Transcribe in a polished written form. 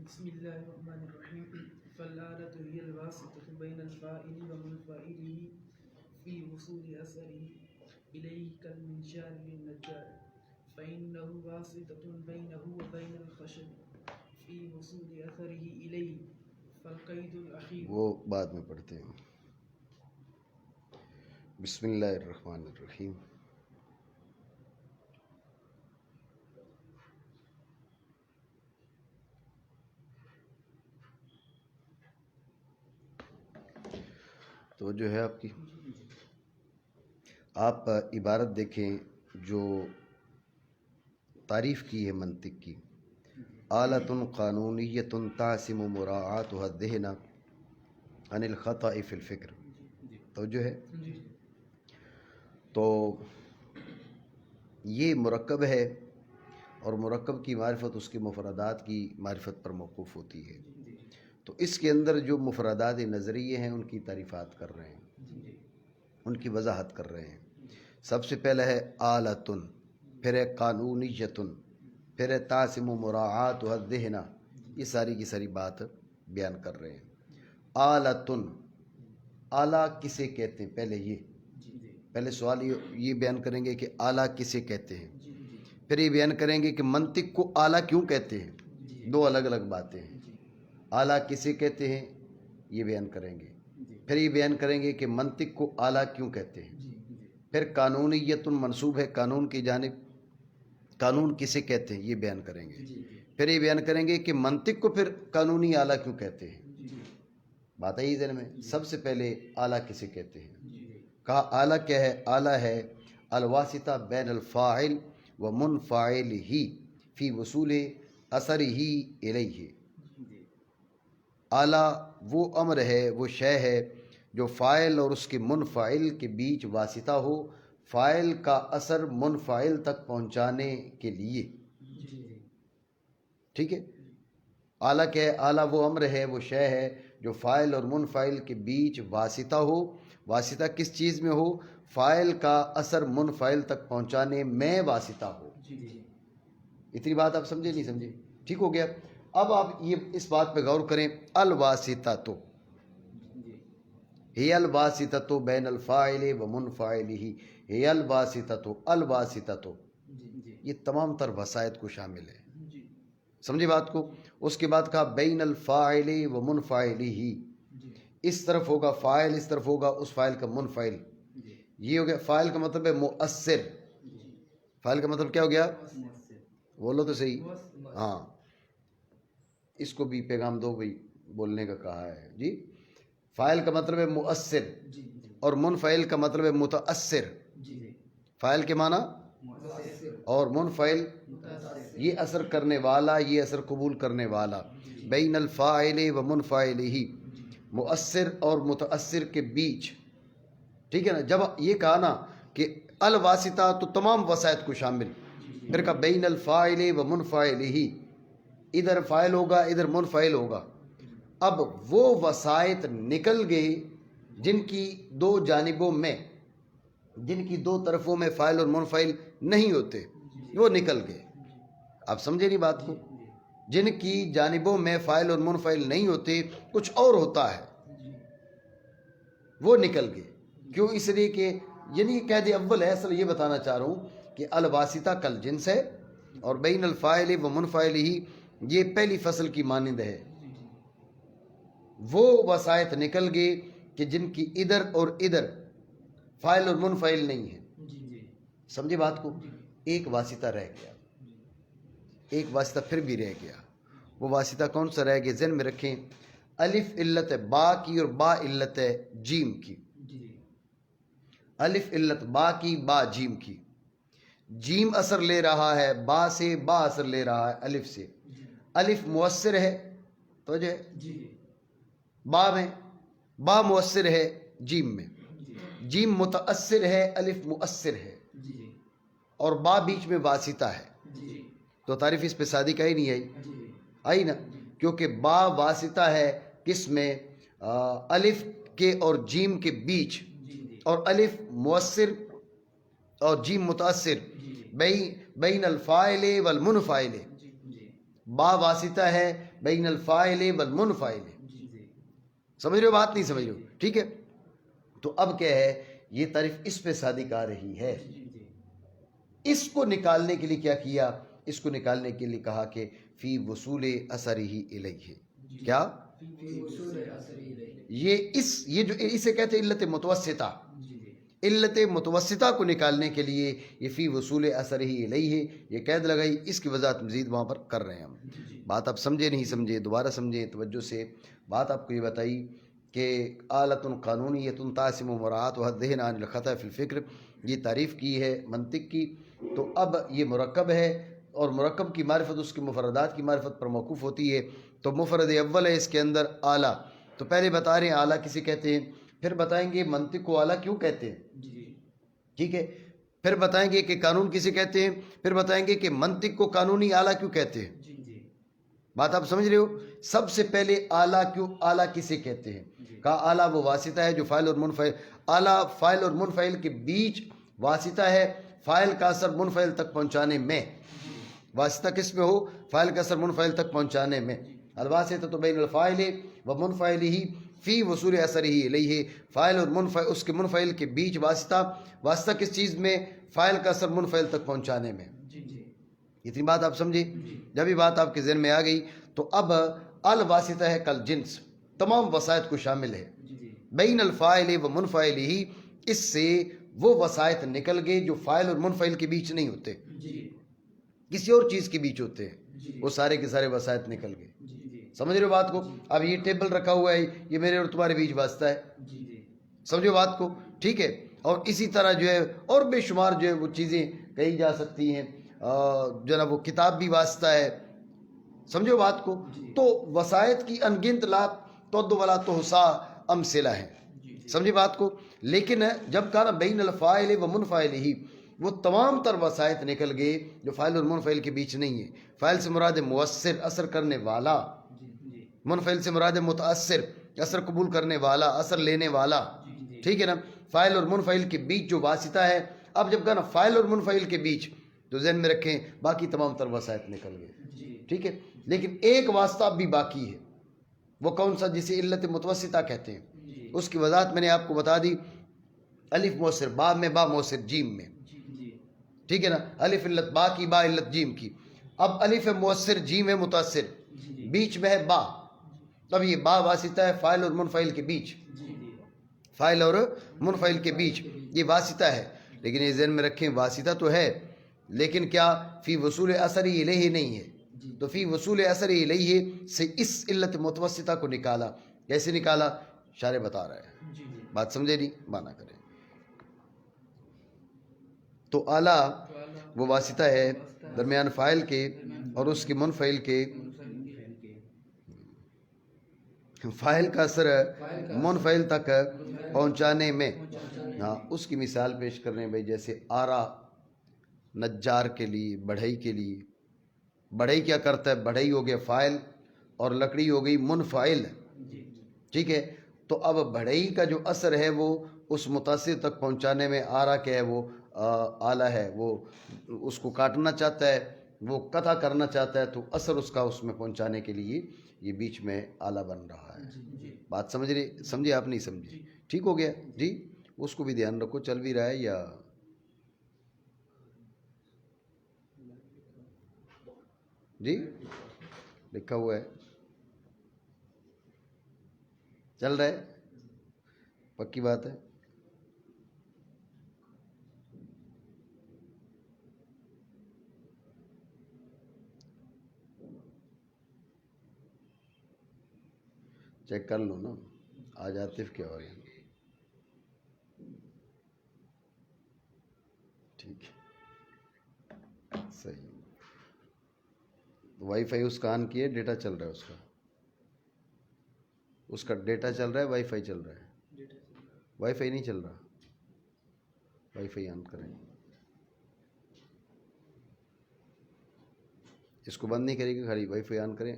بسم الله الرحمن الرحيم. فالآلة هي الواسطة بين الفاعل ومنفعله في وصول أثره إليه كالمنشار للنجار، فإنه واسطة بينه وبين الخشب في وصول أثره إليه. فالقيد الأخير وہ بعد میں پڑھتے ہیں. بسم اللہ الرحمن الرحیم. تو جو ہے آپ کی آپ عبارت دیکھیں جو تعریف کی ہے منطق کی. آلۃ قانونیۃ تعصم مراعاتها الذہن عن الخطأ فی الفکر. تو جو ہے تو یہ مرکب ہے اور مرکب کی معرفت اس کے مفردات کی معرفت پر موقوف ہوتی ہے. تو اس کے اندر جو مفردات نظریے ہیں ان کی تعریفات کر رہے ہیں، ان کی وضاحت کر رہے ہیں. سب سے پہلا ہے آلۃ، پھر ہے قانونیۃ، پھر ہے تعصم مراعاتها الذہن. یہ ساری کی ساری بات بیان کر رہے ہیں. آلۃ، آلہ کسے کہتے ہیں؟ پہلے سوال یہ بیان کریں گے کہ آلہ کسے کہتے ہیں، پھر یہ بیان کریں گے کہ منطق کو آلہ کیوں کہتے ہیں. دو الگ الگ باتیں ہیں. آلہ کسے کہتے ہیں یہ بیان کریں گے، پھر یہ بیان کریں گے کہ منطق کو آلہ کیوں کہتے ہیں. پھر قانونیت منسوب ہے قانون کی جانب، قانون کسے کہتے ہیں یہ بیان کریں گے. پھر یہ بیان کریں گے کہ منطق کو پھر قانونی آلہ کیوں کہتے ہیں. بات آئی ذہن میں؟ سب سے پہلے آلہ کسے کہتے ہیں؟ کہا آلہ کیا ہے؟ آلہ ہے الواسطہ بین الفاعل و منفعلہ فی وصول اثرہ الیہ. آلہ وہ امر ہے، وہ شے ہے جو فاعل اور اس کے منفعل کے بیچ واسطہ ہو، فاعل کا اثر منفعل تک پہنچانے کے لیے. ٹھیک ہے. آلہ کیا ہے؟ آلہ وہ امر ہے، وہ شے ہے جو فاعل اور منفعل کے بیچ واسطہ ہو. واسطہ کس چیز میں ہو؟ فاعل کا اثر منفعل تک پہنچانے میں واسطہ ہو. اتنی بات آپ سمجھے نہیں سمجھے؟ ٹھیک ہو گیا. اب آپ یہ اس بات پہ غور کریں. الواسطۃ ہی الواسطۃ بین الفاعل و منفعلہ، ہی الواسطۃ، الواسطۃ یہ تمام تر وسائط کو شامل ہے. سمجھے بات کو؟ اس کے بعد کہا بین الفاعل و منفعلہ، اس طرف ہوگا فاعل، اس طرف ہوگا اس فاعل کا منفعل. یہ ہو گیا. فاعل کا مطلب ہے مؤثر. فاعل کا مطلب کیا ہو گیا؟ بولو تو صحیح. ہاں اس کو بھی پیغام دو بھائی، بولنے کا کہا ہے جی. فاعل کا مطلب ہے مؤثر اور منفعل کا مطلب ہے متاثر. فاعل کے معنی اور منفعل یہ اثر کرنے والا، یہ اثر قبول کرنے والا. بین الفاعل و منفعلہ، مؤثر اور متاثر کے بیچ. ٹھیک ہے نا. جب یہ کہا نا کہ الواسطہ تو تمام وسائط کو شامل، پھر کہا بین الفاعل و منفعلہ، ادھر فاعل ہوگا ادھر منفعل ہوگا. اب وہ وسائط نکل گئے جن کی دو جانبوں میں، جن کی دو طرفوں میں فاعل اور منفعل نہیں ہوتے، وہ نکل گئے. آپ سمجھے نہیں بات کو؟ جن کی جانبوں میں فاعل اور منفعل نہیں ہوتے، کچھ اور ہوتا ہے، وہ نکل گئے. کیوں؟ اس لیے کہ یعنی قید اول ہے. اصل یہ بتانا چاہ رہا ہوں کہ الواسطہ کل جنس ہے اور بین الفاعل و منفعلہ یہ پہلی فصل کی مانند ہے. وہ وسائط نکل گئے کہ جن کی ادھر اور ادھر فاعل اور منفعل نہیں ہے. سمجھے بات کو؟ ایک واسطہ رہ گیا، ایک واسطہ پھر بھی رہ گیا. وہ واسطہ کون سا رہ گیا؟ ذہن میں رکھیں. الف علت ہے با کی اور با علت ہے جیم کی. الف علت با کی، با جیم کی. جیم اثر لے رہا ہے با سے، با اثر لے رہا ہے الف سے. الف مؤثر ہے تو جو با میں، با مؤثر ہے جیم میں. جیم متاثر ہے، الف مؤثر ہے، اور با بیچ میں واسطہ ہے. تو تعریف اس پہ سادی کا ہی نہیں آئی؟ آئی نا. کیونکہ با واسطہ ہے کس میں؟ الف کے اور جیم کے بیچ، اور الف مؤثر اور جیم متاثر. بین الفاعل والمنفعل، با واسطہ ہے بین الفاعل والمنفعل. سمجھ رہے ہو بات؟ نہیں سمجھ رہے ہو؟ ٹھیک ہے. تو اب کیا ہے، یہ تعریف اس پہ صادق آ رہی ہے. اس کو نکالنے کے لیے کیا کیا؟ اس کو نکالنے کے لیے کہا کہ فی وصول اثرہ الیہ. کیا؟ یہ جو اسے کہتے ہیں علت متوسطہ. علت متوسطہ کو نکالنے کے لیے یہ فی وصول اثرہ الیہ یہ قید لگائی. اس کی وضاحت مزید وہاں پر کر رہے ہیں ہم. بات آپ سمجھے نہیں سمجھے؟ دوبارہ سمجھیں توجہ سے. بات آپ کو یہ بتائی کہ آلۃ قانونیۃ تعصم مراعاتها الذہن عن الخطأ فی الفکر، یہ تعریف کی ہے منطق کی. تو اب یہ مرکب ہے اور مرکب کی معرفت اس کے مفردات کی معرفت پر موقوف ہوتی ہے. تو مفرد اول ہے اس کے اندر اعلیٰ. تو پہلے بتا رہے ہیں اعلیٰ کسے کہتے ہیں، پھر بتائیں گے منطق کو اعلیٰ کیوں کہتے ہیں. ٹھیک ہے. پھر بتائیں گے کہ قانون کسے کہتے ہیں، پھر بتائیں گے کہ منطق کو قانونی اعلیٰ کیوں کہتے ہیں. بات آپ سمجھ رہے ہو؟ سب سے پہلے اعلیٰ کیوں، اعلیٰ کسے کہتے ہیں؟ کہا اعلیٰ وہ واسطہ ہے جو فاعل اور منفعل، اعلیٰ فاعل اور منفعل کے بیچ واسطہ ہے فاعل کا اثر منفعل تک پہنچانے میں. واسطہ کس میں ہو؟ فاعل کا اثر منفعل تک پہنچانے میں. الواسطۃ بین الفاعل و منفعلہ فی وصول اثرہ الیہ. فاعل اور منفعل اس کے منفعل کے بیچ واسطہ. واسطہ کس چیز میں؟ فاعل کا اثر منفعل تک پہنچانے میں. اتنی بات آپ سمجھے؟ جب یہ بات آپ کے ذہن میں آ گئی تو اب الواسطہ ہے کل جنس، تمام وسائط کو شامل ہے. بین الفاعل و منفعلہ، اس سے وہ وسائط نکل گئے جو فاعل اور منفعل کے بیچ نہیں ہوتے، کسی اور چیز کے بیچ ہوتے ہیں. وہ سارے کے سارے وسائط نکل گئے. سمجھ رہے ہو بات کو؟ اب یہ ٹیبل رکھا ہوا ہے، یہ میرے اور تمہارے بیچ واسطہ ہے. سمجھو بات کو؟ ٹھیک ہے. اور اسی طرح جو ہے اور بے شمار جو ہے وہ چیزیں کہی جا سکتی ہیں. جو نا وہ کتاب بھی واسطہ ہے. سمجھو بات کو؟ تو وسائط کی انگنت لا تعد ولا تحصی امثلہ ہیں. سمجھے بات کو؟ لیکن جب کہا نا بین الفاعل و منفعلہ، وہ تمام تر وسائط نکل گئے جو فاعل اور منفعل کے بیچ نہیں ہے. فاعل سے مراد مؤثر، اثر کرنے والا. منفعل سے مراد متاثر، اثر قبول کرنے والا، اثر لینے والا. ٹھیک ہے نا؟ فاعل اور منفعل کے بیچ جو واسطہ ہے. اب جب کہا نا فاعل اور منفعل کے بیچ، تو ذہن میں رکھیں باقی تمام تر وسائط نکل گئے. ٹھیک ہے. لیکن ایک واسطہ اب بھی باقی ہے. وہ کون سا؟ جسے علت متوسطہ کہتے ہیں. اس کی وضاحت میں نے آپ کو بتا دی. الف مؤثر با میں، با مؤثر جیم میں. ٹھیک ہے نا؟ الف علت با کی، با علت جیم کی. اب الف ہے مؤثر، جیم ہے متاثر، بیچ میں ہے با. اب یہ با واسطہ ہے فاعل اور منفعل کے بیچ. فاعل اور منفعل کے بیچ یہ واسطہ ہے. لیکن یہ ذہن میں رکھیں واسطہ تو ہے، لیکن کیا فی وصول اثرہ الیہ نہیں ہے. تو فی وصول اثرہ الیہ سے اس علت متوسطہ کو نکالا. کیسے نکالا؟ شارح بتا رہا ہے. بات سمجھے نہیں؟ مانا کریں. تو اعلیٰ وہ واسطہ ہے درمیان فاعل کے اور اس کے منفعل کے. فاعل کا اثر منفعل تک پہنچانے میں. ہاں، اس کی مثال پیش کر رہے ہیں بھائی. جیسے آرا نجار کے لیے، بڑھئی کے لیے. بڑھئی کیا کرتا ہے؟ بڑھئی ہو گیا فاعل اور لکڑی ہو گئی منفعل. ٹھیک ہے. تو اب بڑھئی کا جو اثر ہے وہ اس متاثر تک پہنچانے میں آرا کیا ہے؟ وہ آلہ ہے. وہ اس کو کاٹنا چاہتا ہے، وہ قطع کرنا چاہتا ہے، تو اثر اس کا اس میں پہنچانے کے لیے یہ بیچ میں آلہ بن رہا ہے. بات سمجھ رہے؟ سمجھے آپ؟ نہیں سمجھے؟ ٹھیک ہو گیا جی. اس کو بھی دھیان رکھو. چل بھی رہا ہے یا جی لکھا ہوا ہے؟ چل رہا ہے؟ پکی بات ہے. چیک کر لو نا. آج عاطف کیا ہو رہی ہے؟ ٹھیک ہے، صحیح. وائی فائی اس کا آن کیے، ڈیٹا چل رہا ہے اس کا ڈیٹا چل رہا ہے، وائی فائی چل رہا ہے. وائی فائی نہیں چل رہا. وائی فائی آن کریں. اس کو بند نہیں کرے گی، خالی وائی فائی آن کریں.